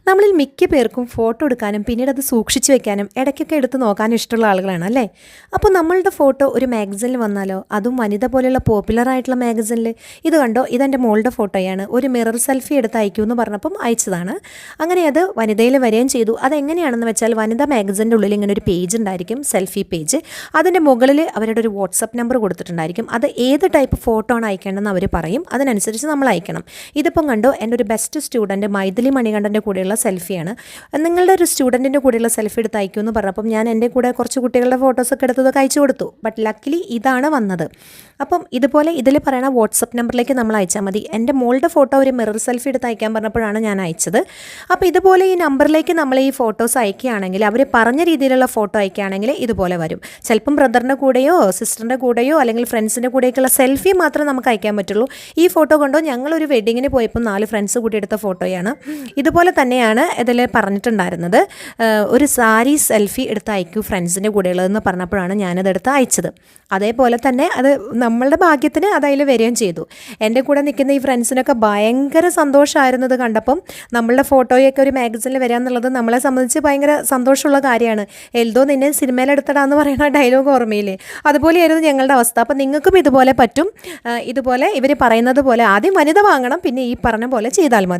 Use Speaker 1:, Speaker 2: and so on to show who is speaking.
Speaker 1: നമ്മളിൽ മിക്ക പേർക്കും ഫോട്ടോ എടുക്കാനും പിന്നീട് അത് സൂക്ഷിച്ചു വെക്കാനും ഇടയ്ക്കൊക്കെ എടുത്ത് നോക്കാനും ഇഷ്ടമുള്ള ആളുകളാണ് അല്ലേ. അപ്പോൾ നമ്മളുടെ ഫോട്ടോ ഒരു മാഗസിനിൽ വന്നാലോ, അതും വനിത പോലെയുള്ള പോപ്പുലർ ആയിട്ടുള്ള മാഗസിനിൽ, ഇത് കണ്ടോ, ഇതെൻ്റെ മോളുടെ ഫോട്ടോയാണ്, ഒരു മിറർ സെൽഫി എടുത്ത് അയക്കൂ എന്ന് പറഞ്ഞപ്പം അയച്ചതാണ്. അങ്ങനെ അത് വനിതയിൽ വരികയും ചെയ്തു. അതെങ്ങനെയാണെന്ന് വെച്ചാൽ വനിത മാഗസിൻ്റെ ഉള്ളിൽ ഇങ്ങനെ ഒരു പേജ് ഉണ്ടായിരിക്കും, സെൽഫി പേജ്. അതിൻ്റെ മുകളിൽ അവരുടെ ഒരു വാട്സപ്പ് നമ്പർ കൊടുത്തിട്ടുണ്ടായിരിക്കും. അത് ഏത് ടൈപ്പ് ഫോട്ടോ ആണ് അയക്കേണ്ടതെന്ന് അവർ പറയും, അതിനനുസരിച്ച് നമ്മൾ അയക്കണം. ഇതിപ്പം കണ്ടോ, എൻ്റെ ഒരു ബെസ്റ്റ് സ്റ്റുഡൻറ്റ് മൈഥിലി മണികണ്ഠൻ്റെ കൂടെയുള്ള സെൽഫിയാണ്. നിങ്ങളുടെ ഒരു സ്റ്റുഡൻറ്റിൻ്റെ കൂടെയുള്ള സെൽഫി എടുത്ത് അയക്കുമെന്ന് പറഞ്ഞപ്പം ഞാൻ എൻ്റെ കൂടെ കുറച്ച് കുട്ടികളുടെ ഫോട്ടോസൊക്കെ എടുത്തതൊക്കെ അയച്ചു കൊടുത്തു. ബട്ട് ലക്കിലി ഇതാണ് വന്നത്. അപ്പം ഇതുപോലെ ഇതിൽ പറയണ വാട്സപ്പ് നമ്പറിലേക്ക് നമ്മൾ അയച്ചാൽ മതി. എൻ്റെ മോളുടെ ഫോട്ടോ ഒരു മിറർ സെൽഫി എടുത്ത് അയക്കാൻ പറഞ്ഞപ്പോഴാണ് ഞാൻ അയച്ചത്. അപ്പോൾ ഇതുപോലെ ഈ നമ്പറിലേക്ക് നമ്മൾ ഈ ഫോട്ടോസ് അയക്കുകയാണെങ്കിൽ, അവർ പറഞ്ഞ രീതിയിലുള്ള ഫോട്ടോ അയക്കുകയാണെങ്കിൽ ഇതുപോലെ വരും. ചിലപ്പം ബ്രദറിൻ്റെ കൂടെയോ സിസ്റ്ററിൻ്റെ കൂടെയോ അല്ലെങ്കിൽ ഫ്രണ്ട്സിൻ്റെ കൂടെയൊക്കെയുള്ള സെൽഫി മാത്രമേ നമുക്ക് അയക്കാൻ പറ്റുള്ളൂ. ഈ ഫോട്ടോ കൊണ്ടോ ഞങ്ങളൊരു വെഡിങ്ങിന് പോയപ്പോൾ 4 ഫ്രണ്ട്സ് കൂടി എടുത്ത ഫോട്ടോയാണ്. ഇതുപോലെ തന്നെയാണ് ഇതിൽ പറഞ്ഞിട്ടുണ്ടായിരുന്നത്. ഒരു സാരി സെൽഫി എടുത്ത് അയക്കൂ ഫ്രണ്ട്സിൻ്റെ കൂടെയുള്ളതെന്ന് പറഞ്ഞപ്പോഴാണ് ഞാനതെടുത്ത് അയച്ചത്. അതേപോലെ തന്നെ അത് നമ്മളുടെ ഭാഗ്യത്തിന് അത് അതിൽ വരികയും ചെയ്തു. എൻ്റെ കൂടെ നിൽക്കുന്ന ഈ ഫ്രണ്ട്സിനൊക്കെ ഭയങ്കര സന്തോഷമായിരുന്നത് കണ്ടപ്പം. നമ്മളുടെ ഫോട്ടോയൊക്കെ ഒരു മാഗസിനിൽ വരിക എന്നുള്ളത് നമ്മളെ സംബന്ധിച്ച് ഭയങ്കര സന്തോഷമുള്ള കാര്യമാണ്. എൽദോ നിന്നെ സിനിമയിലെടുത്തടാന്ന് പറയുന്ന ഡയലോഗ് ഓർമ്മയില്ലേ, അതുപോലെയായിരുന്നു ഞങ്ങളുടെ അവസ്ഥ. അപ്പം നിങ്ങൾക്കും ഇതുപോലെ പറ്റും. ഇതുപോലെ ഇവർ പറയുന്നത് പോലെ ആദ്യം വനിത വാങ്ങണം, പിന്നെ ഈ പറഞ്ഞ പോലെ ചെയ്താൽ മതി.